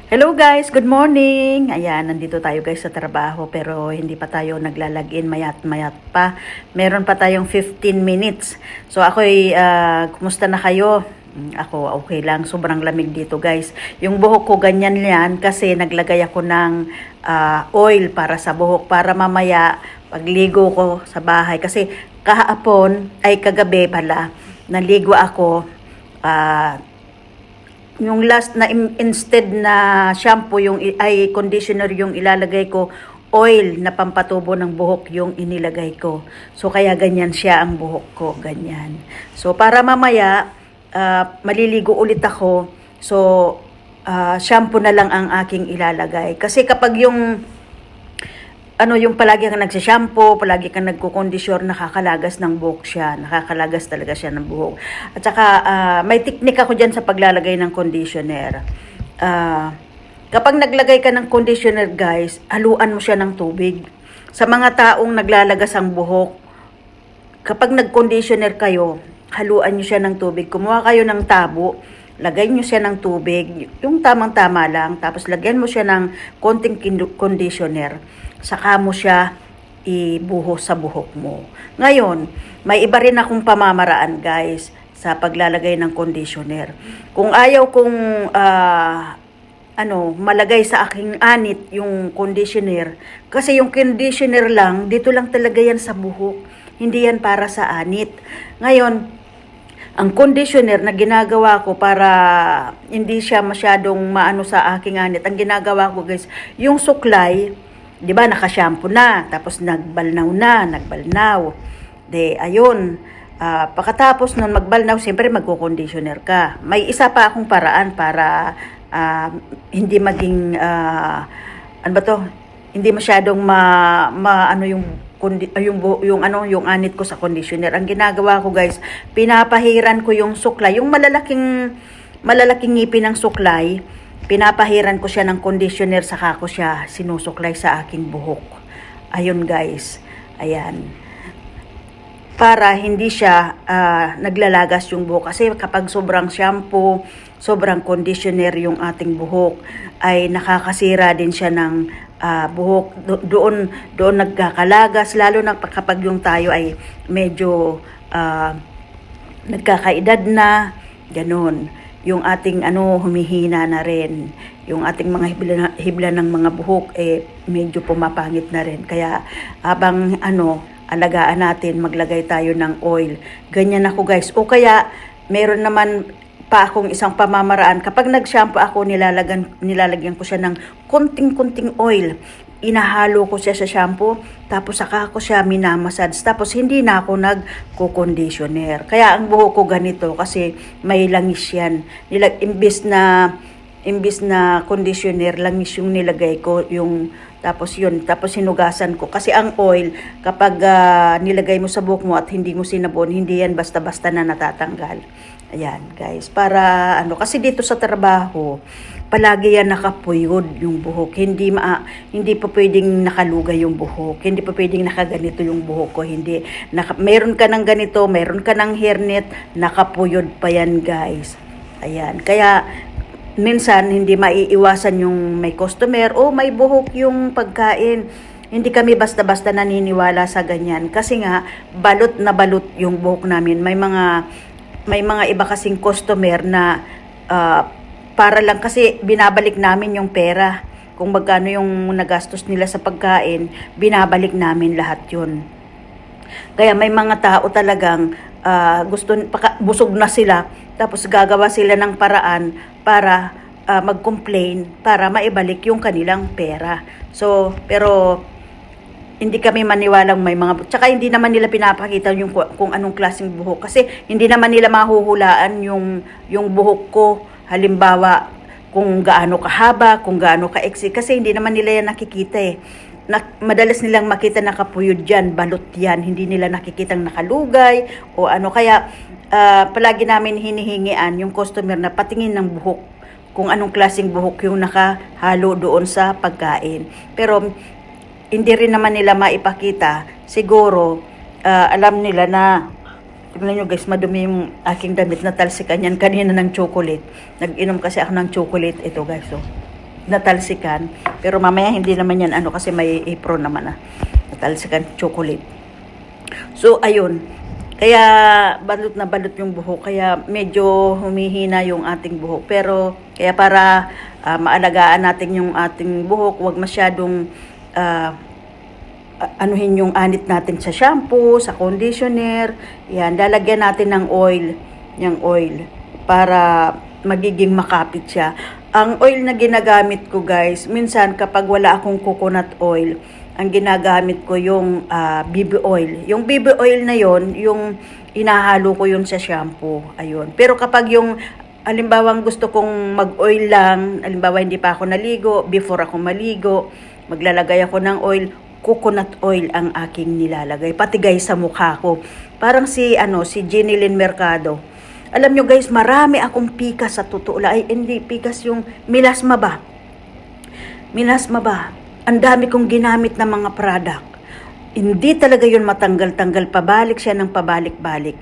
Hello guys, good morning! Ayan, nandito tayo guys sa trabaho pero hindi pa tayo naglalagin mayat-mayat pa. Meron pa tayong 15 minutes. So ako'y, kumusta na kayo? Ako, okay lang. Sobrang lamig dito guys. Yung buhok ko ganyan yan kasi naglagay ako ng oil para sa buhok para mamaya pagligo ko sa bahay. Kasi kagabi pala, naligo ako, yung last na instead na shampoo ay conditioner yung ilalagay ko, oil na pampatubo ng buhok yung inilagay ko. So kaya ganyan siya ang buhok ko, ganyan. So para mamaya maliligo ulit ako. So shampoo na lang ang aking ilalagay. Kasi kapag yung yung palagi kang nagsishampoo, palagi kang nagkukondisyon, nakakalagas ng buhok siya. Nakakalagas talaga siya ng buhok. At saka, may teknik ako dyan sa paglalagay ng conditioner. Kapag naglagay ka ng conditioner, guys, haluan mo siya ng tubig. Sa mga taong naglalagas ang buhok, kapag nag-conditioner kayo, haluan nyo siya ng tubig. Kumuha kayo ng tabo, lagay nyo siya ng tubig, yung tamang-tama lang, tapos lagyan mo siya ng konting conditioner. Saka mo siya ibuhos sa buhok mo. Ngayon, may iba rin akong pamamaraan guys sa paglalagay ng conditioner. Kung ayaw kong malagay sa aking anit yung conditioner, kasi yung conditioner lang, dito lang talaga yan sa buhok. Hindi yan para sa anit. Ngayon, ang conditioner na ginagawa ko para hindi siya masyadong maano sa aking anit, ang ginagawa ko guys, yung suklay, di ba, naka-shampoo na, tapos nagbalnaw. Ayun, pagkatapos nun magbalnaw, siyempre magko-conditioner ka. May isa pa akong paraan para hindi maging, hindi masyadong yung anit ko sa conditioner. Ang ginagawa ko guys, pinapahiran ko yung suklay, yung malalaking ngipin ng suklay, pinapahiran ko siya ng conditioner, saka ko siya sinusuklay sa aking buhok. Ayun guys, ayan. Para hindi siya naglalagas yung buhok. Kasi kapag sobrang shampoo, sobrang conditioner yung ating buhok, ay nakakasira din siya ng buhok. Doon nagkakalagas, lalo na kapag yung tayo ay medyo nagkakaedad na, ganun. Yung ating humihina na rin, yung ating mga hibla ng mga buhok medyo pumapangit na rin. Kaya habang alagaan natin, maglagay tayo ng oil. Ganyan ako guys. O kaya meron naman pa akong isang pamamaraan, kapag nag-shampoo ako, nilalagyan ko siya ng kunting oil. Inahalo ko siya sa shampoo, tapos saka ko siya minamassage, tapos hindi na ako nagko-conditioner. Kaya ang buhok ko ganito kasi may langis yan. Imbis na conditioner, langis yung nilagay ko, tapos hinugasan ko. Kasi ang oil, kapag nilagay mo sa buhok mo at hindi mo sinabon, hindi yan basta-basta na natatanggal. Ayan guys, para kasi dito sa trabaho, palagi yan nakapuyod yung buhok. Hindi pa pwedeng nakalugay yung buhok. Hindi pa pwedeng nakaganito yung buhok ko. Hindi. Meron ka ng ganito, meron ka ng hairnet, nakapuyod pa yan guys. Ayan. Kaya minsan hindi maiiwasan yung may customer o may buhok yung pagkain. Hindi kami basta-basta naniniwala sa ganyan. Kasi nga, balot na balot yung buhok namin. May mga iba kasing customer na para lang kasi binabalik namin yung pera. Kung magkano yung nagastos nila sa pagkain, binabalik namin lahat yun. Kaya may mga tao talagang busog na sila, tapos gagawa sila ng paraan para mag-complain, para maibalik yung kanilang pera. So, pero hindi kami maniwalang may mga, tsaka hindi naman nila pinapakita yung kung anong klaseng buhok, kasi hindi naman nila mahuhulaan yung buhok ko. Halimbawa, kung gaano kahaba, kung gaano kaiksi, kasi hindi naman nila yan nakikita madalas nilang makita nakapuyod dyan, balot yan, hindi nila nakikitang nakalugay o kaya palagi namin hinihingian yung customer na patingin ng buhok, kung anong klaseng buhok yung nakahalo doon sa pagkain. Pero hindi rin naman nila maipakita. Siguro, alam nila na, tignan nyo guys, madumi yung aking damit na talsikan yan kanina ng chocolate. Nag-inom kasi ako ng chocolate. Ito guys, natalsikan. Pero mamaya hindi naman yan ano kasi may apron naman natalsikan chocolate. So ayun, kaya balot na balot yung buhok, kaya medyo humihina yung ating buhok. Pero kaya para maalagaan natin yung ating buhok, wag masyadong anuhin yung anit natin sa shampoo, sa conditioner. Yan, lalagyan natin ng oil, yung oil, para magiging makapit siya. Ang oil na ginagamit ko guys, minsan kapag wala akong coconut oil, ang ginagamit ko yung BB oil. Yung BB oil na yon, yung inahalo ko yun sa shampoo. Ayun. Pero kapag yung alimbawang gusto kong mag-oil lang, alimbawa hindi pa ako naligo, before ako maligo, maglalagay ako ng oil, coconut oil ang aking nilalagay. Pati guys sa mukha ko. Parang si Jenny Lynn Mercado. Alam nyo guys, marami akong pikas sa totoo. Ay, hindi, pikas yung milasma ba? Milasma ba? Ang dami kong ginamit na mga product. Hindi talaga yun matanggal-tanggal. Pabalik siya ng pabalik-balik.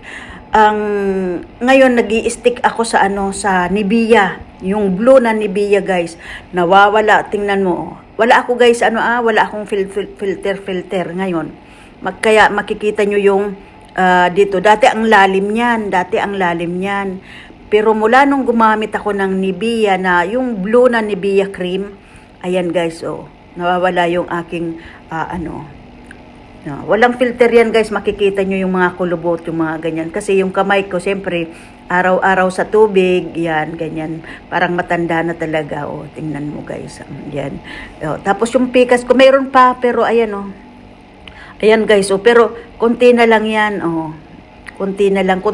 Ngayon, nag-i-stick ako sa sa Nivea. Yung blue na Nivea guys. Nawawala. Tingnan mo. Wala ako guys, wala akong filter ngayon. Kaya makikita nyo yung dito. Dati ang lalim niyan. Pero mula nung gumamit ako ng Nivea na, yung blue na Nivea cream, ayan guys, nawawala yung aking, walang filter yan guys, makikita nyo yung mga kulubot, yung mga ganyan. Kasi yung kamay ko, siyempre, araw-araw sa tubig, yan, ganyan. Parang matanda na talaga, tingnan mo guys, yan. Tapos yung pikas ko, mayroon pa, pero ayan, ayan guys, pero konti na lang yan, konti na lang,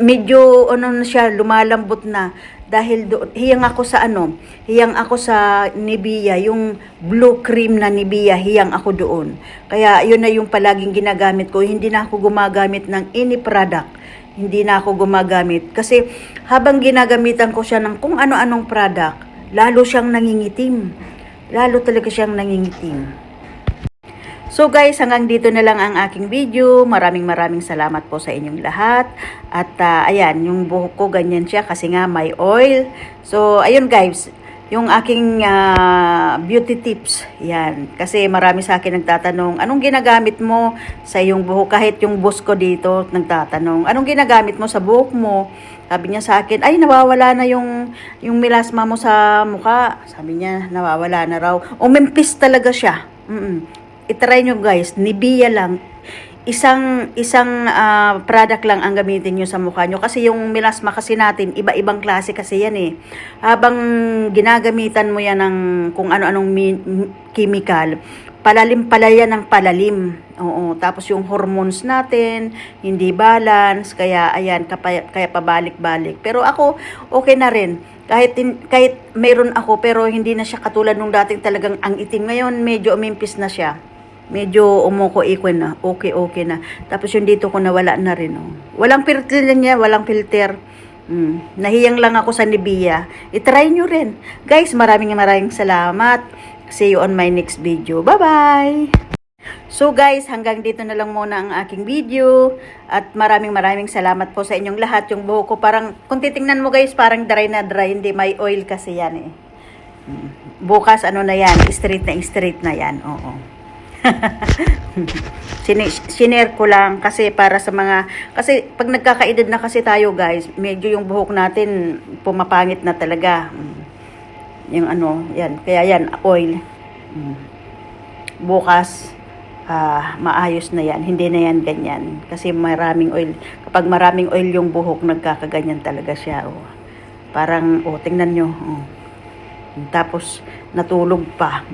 medyo, na siya, lumalambot na. Dahil hiyang ako sa Nivea, yung blue cream na Nivea, hiyang ako doon. Kaya yun na yung palaging ginagamit ko. Hindi na ako gumagamit ng any product. Hindi na ako gumagamit. Kasi habang ginagamitan ko siya ng kung ano-anong product, lalo siyang nangingitim. Lalo talaga siyang nangingitim. So guys, hanggang dito na lang ang aking video. Maraming salamat po sa inyong lahat. At ayan, yung buhok ko ganyan siya kasi nga may oil. So ayun guys, yung aking beauty tips. Yan, kasi marami sa akin nagtatanong, anong ginagamit mo sa iyong buhok? Kahit yung boss ko dito nagtatanong, anong ginagamit mo sa buhok mo? Sabi niya sa akin, ay nawawala na yung melasma mo sa mukha. Sabi niya, nawawala na raw. Umimpis talaga siya. I-try nyo guys, Nivea lang. Isang product lang ang gamitin nyo sa mukha nyo. Kasi yung melasma kasi natin, iba-ibang klase kasi yan eh. Habang ginagamitan mo yan ng kung ano-anong chemical, palalim pala yan ng palalim. Oo, tapos yung hormones natin, hindi balance. Kaya ayan, kaya pabalik-balik. Pero ako, okay na rin. Kahit mayroon ako, pero hindi na siya katulad nung dating talagang ang itim. Ngayon, medyo umimpis na siya. Medyo umuko-iko na. Okay na. Tapos yung dito ko nawala na rin. Walang filter niya, walang filter. Nahiyang lang ako sa Nivea. I-try nyo rin. Guys, maraming salamat. See you on my next video. Bye-bye! So guys, hanggang dito na lang muna ang aking video. At maraming salamat po sa inyong lahat. Yung buhok ko parang, kung titingnan mo guys, parang dry na dry. Hindi, may oil kasi yan eh. Bukas na yan, straight na yan. Oo. Sinare ko lang kasi para sa mga, kasi pag nagkakaedad na kasi tayo guys, medyo yung buhok natin pumapangit na talaga. Yung yan, kaya yan, oil. Bukas, maayos na yan, hindi na yan ganyan. Kasi maraming oil, kapag maraming oil yung buhok, nagkakaganyan talaga siya. Parang, tingnan nyo. Tapos, natulog pa.